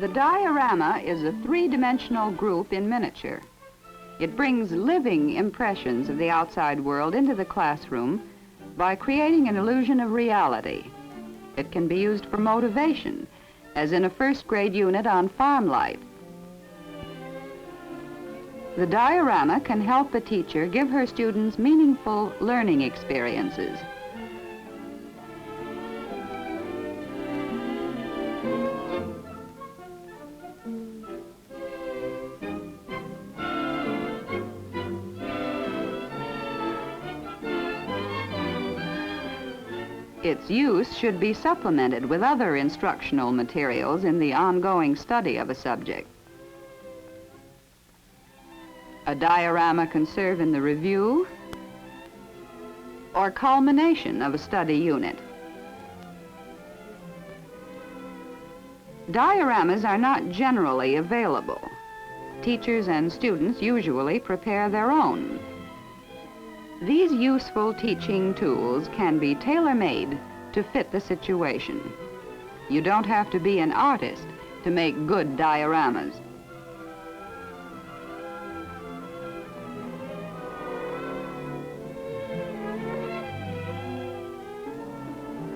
The diorama is a three-dimensional group in miniature. It brings living impressions of the outside world into the classroom by creating an illusion of reality. It can be used for motivation, as in a first-grade unit on FarmLife. The diorama can help a teacher give her students meaningful learning experiences. Its use should be supplemented with other instructional materials in the ongoing study of a subject. A diorama can serve in the review or culmination of a study unit. Dioramas are not generally available. Teachers and students usually prepare their own. These useful teaching tools can be tailor-made to fit the situation. You don't have to be an artist to make good dioramas.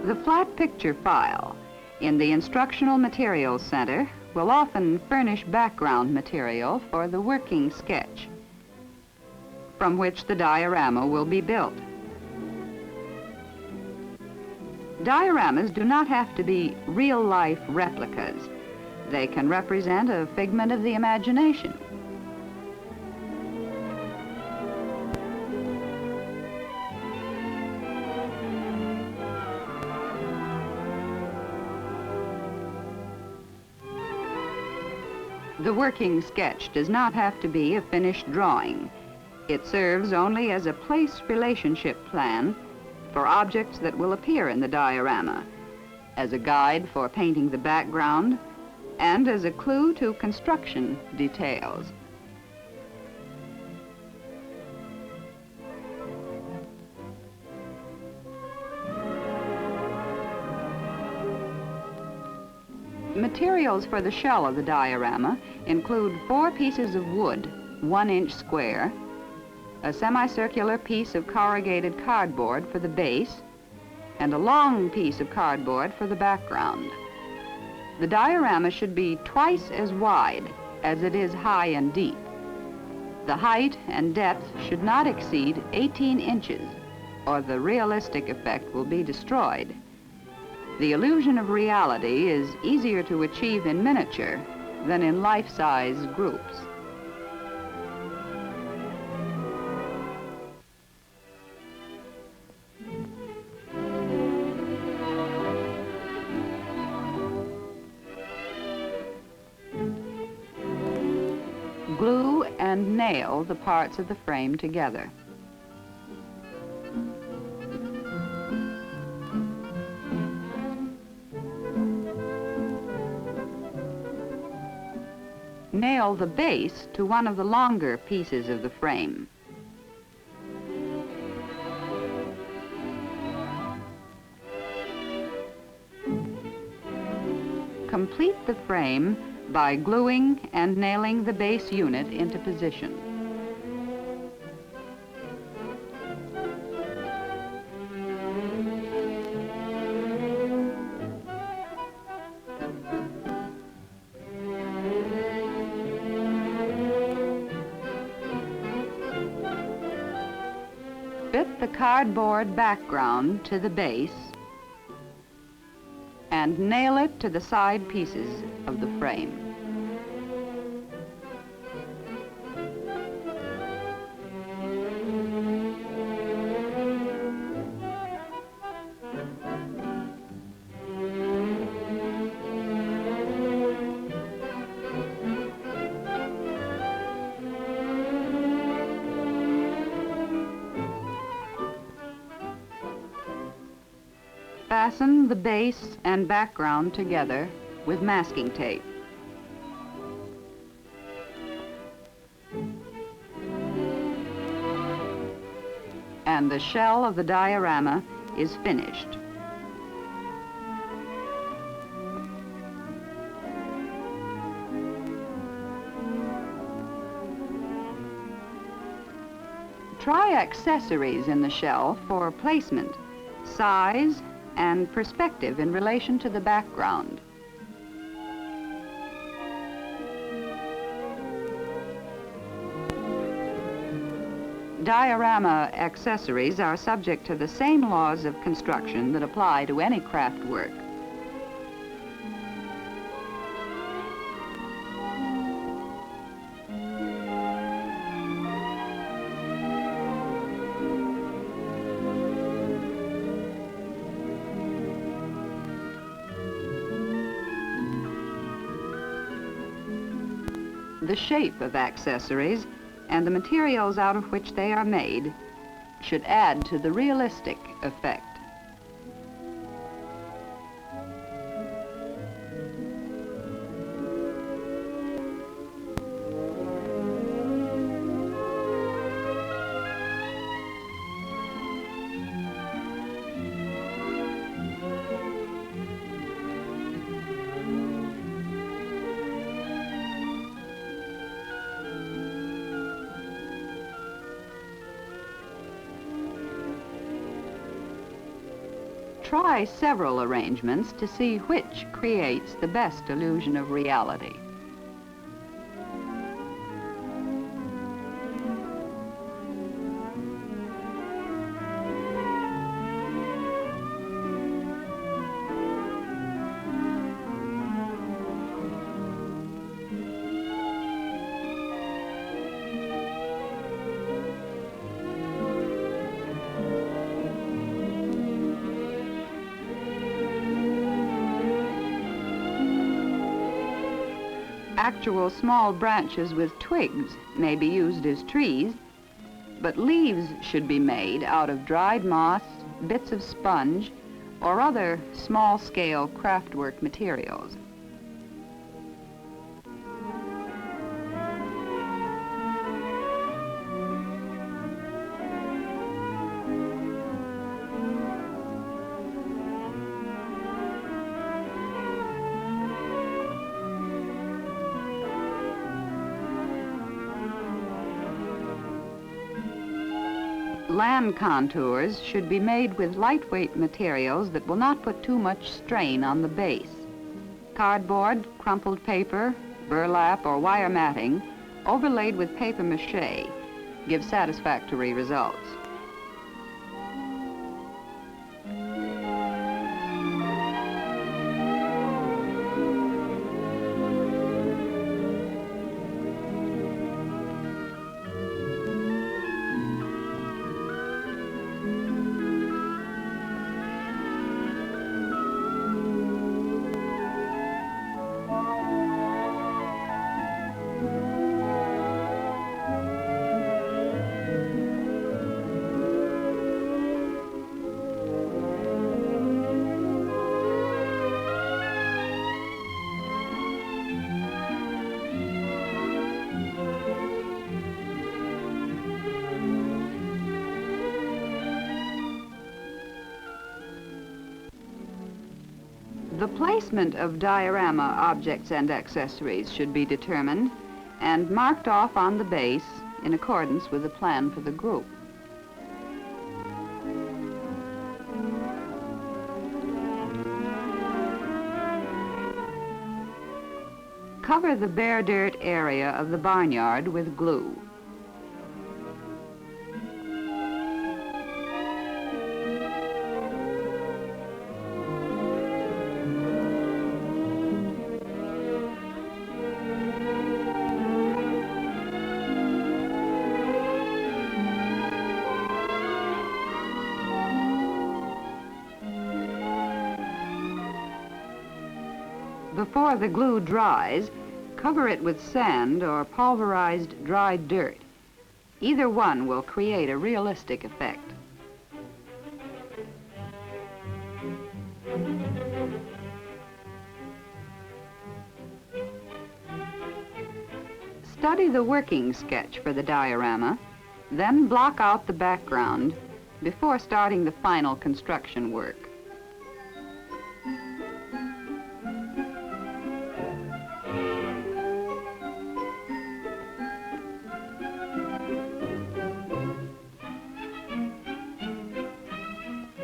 The flat picture file in the Instructional Materials Center will often furnish background material for the working sketch, from which the diorama will be built. Dioramas do not have to be real-life replicas. They can represent a figment of the imagination. The working sketch does not have to be a finished drawing. It serves only as a place relationship plan for objects that will appear in the diorama, as a guide for painting the background, and as a clue to construction details. Materials for the shell of the diorama include 4 pieces of wood, 1 inch square, a semicircular piece of corrugated cardboard for the base, and a long piece of cardboard for the background. The diorama should be twice as wide as it is high and deep. The height and depth should not exceed 18 inches, or the realistic effect will be destroyed. The illusion of reality is easier to achieve in miniature than in life-size groups. Glue and nail the parts of the frame together. Nail the base to one of the longer pieces of the frame. Complete the frame by gluing and nailing the base unit into position. Fit the cardboard background to the base and nail it to the side pieces of the frame. Fasten the base and background together with masking tape. And the shell of the diorama is finished. Try accessories in the shell for placement, size, and perspective in relation to the background. Diorama accessories are subject to the same laws of construction that apply to any craft work. The shape of accessories and the materials out of which they are made should add to the realistic effect. Try several arrangements to see which creates the best illusion of reality. Actual small branches with twigs may be used as trees, but leaves should be made out of dried moss, bits of sponge, or other small-scale craftwork materials. Land contours should be made with lightweight materials that will not put too much strain on the base. Cardboard, crumpled paper, burlap, or wire matting overlaid with paper mache give satisfactory results. The placement of diorama objects and accessories should be determined and marked off on the base in accordance with the plan for the group. Cover the bare dirt area of the barnyard with glue. Before the glue dries, cover it with sand or pulverized dried dirt. Either one will create a realistic effect. Study the working sketch for the diorama, then block out the background before starting the final construction work.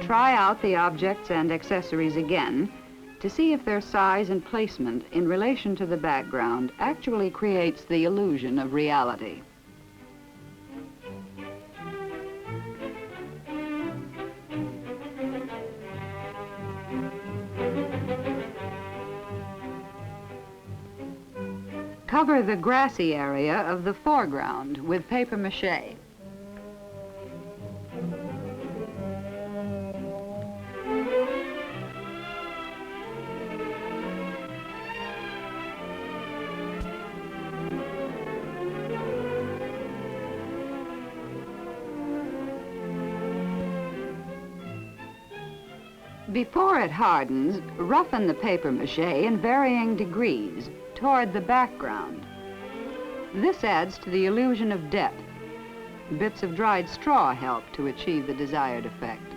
Try out the objects and accessories again to see if their size and placement in relation to the background actually creates the illusion of reality. Cover the grassy area of the foreground with papier-mâché. Before it hardens, roughen the papier-mâché in varying degrees toward the background. This adds to the illusion of depth. Bits of dried straw help to achieve the desired effect.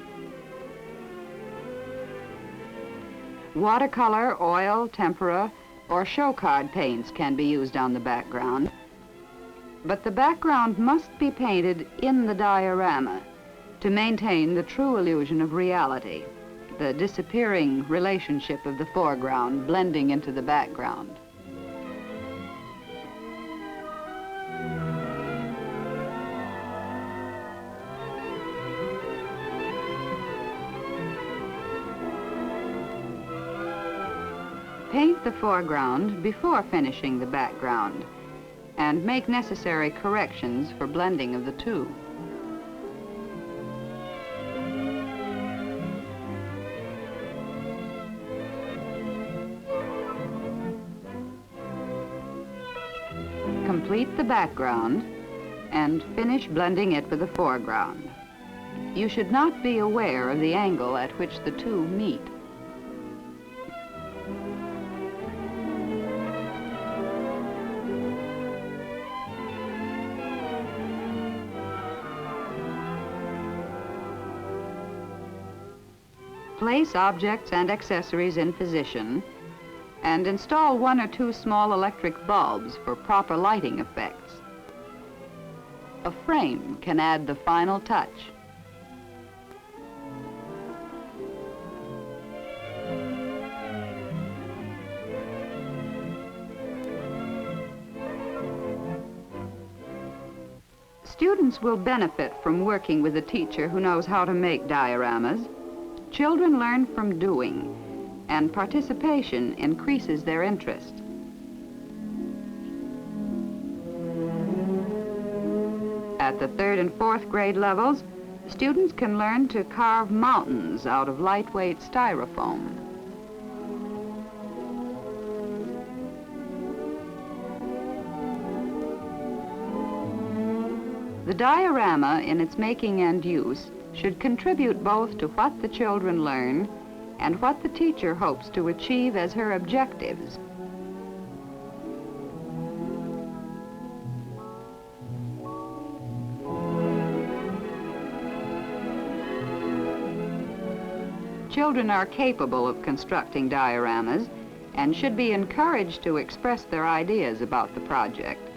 Watercolor, oil, tempera, or show card paints can be used on the background, but the background must be painted in the diorama to maintain the true illusion of reality, the disappearing relationship of the foreground blending into the background. Paint the foreground before finishing the background and make necessary corrections for blending of the two. Complete the background and finish blending it with the foreground. You should not be aware of the angle at which the two meet. Place objects and accessories in position and install 1 or 2 small electric bulbs for proper lighting effects. A frame can add the final touch. Students will benefit from working with a teacher who knows how to make dioramas. Children learn from doing, and participation increases their interest. At the 3rd and 4th grade levels, students can learn to carve mountains out of lightweight styrofoam. The diorama, in its making and use, should contribute both to what the children learn and what the teacher hopes to achieve as her objectives. Children are capable of constructing dioramas and should be encouraged to express their ideas about the project.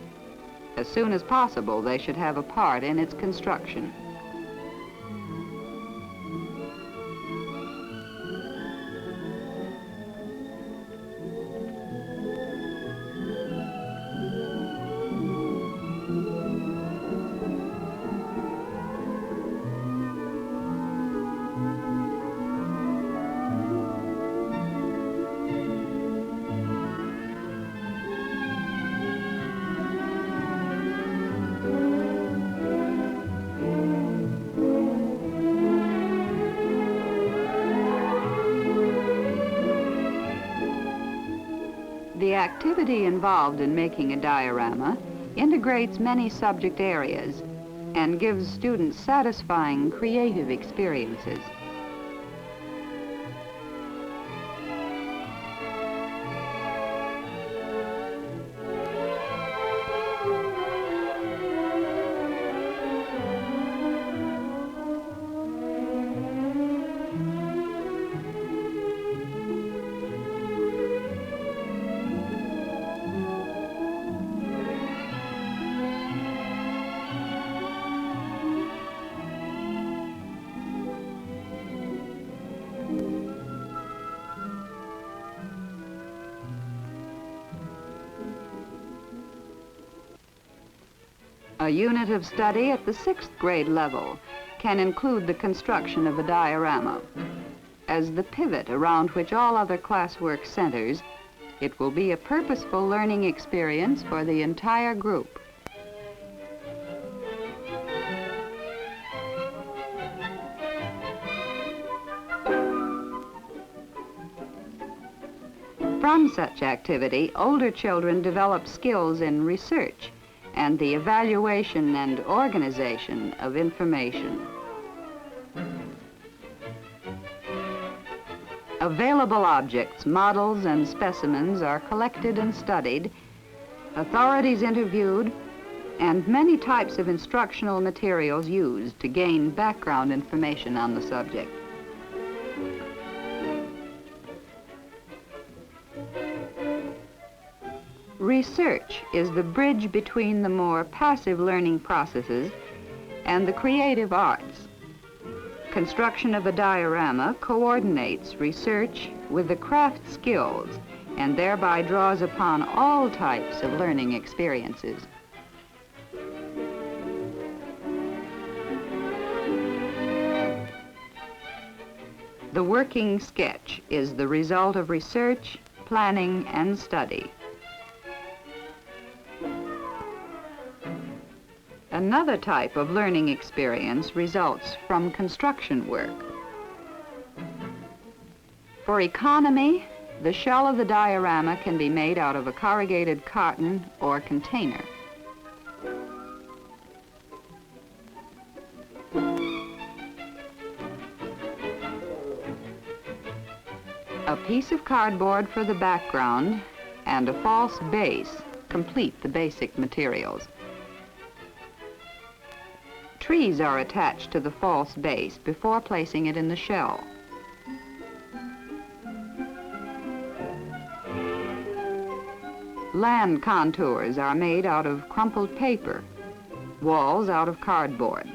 As soon as possible, they should have a part in its construction. The activity involved in making a diorama integrates many subject areas and gives students satisfying creative experiences. A unit of study at the 6th grade level can include the construction of a diorama. As the pivot around which all other classwork centers, it will be a purposeful learning experience for the entire group. From such activity, older children develop skills in research and the evaluation and organization of information. Available objects, models, and specimens are collected and studied, authorities interviewed, and many types of instructional materials used to gain background information on the subject. Research is the bridge between the more passive learning processes and the creative arts. Construction of a diorama coordinates research with the craft skills and thereby draws upon all types of learning experiences. The working sketch is the result of research, planning, and study. Another type of learning experience results from construction work. For economy, the shell of the diorama can be made out of a corrugated carton or container. A piece of cardboard for the background and a false base complete the basic materials. Trees are attached to the false base before placing it in the shell. Land contours are made out of crumpled paper, walls out of cardboard.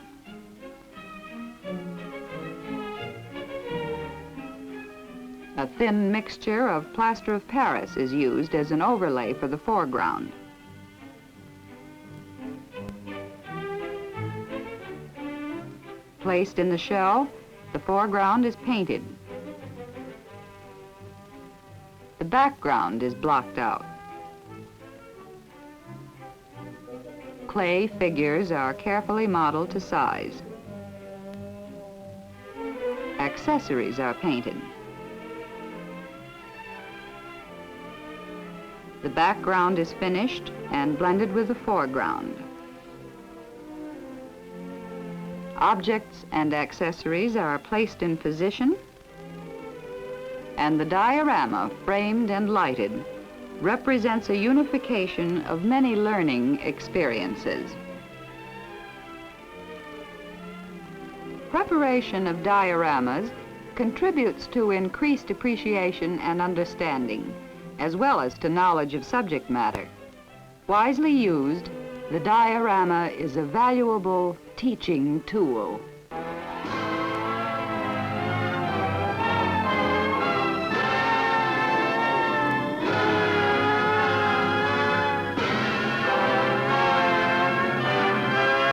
A thin mixture of plaster of Paris is used as an overlay for the foreground. Placed in the shell, the foreground is painted. The background is blocked out. Clay figures are carefully modeled to size. Accessories are painted. The background is finished and blended with the foreground. Objects and accessories are placed in position, and the diorama, framed and lighted, represents a unification of many learning experiences. Preparation of dioramas contributes to increased appreciation and understanding, as well as to knowledge of subject matter. Wisely used, the diorama is a valuable teaching tool.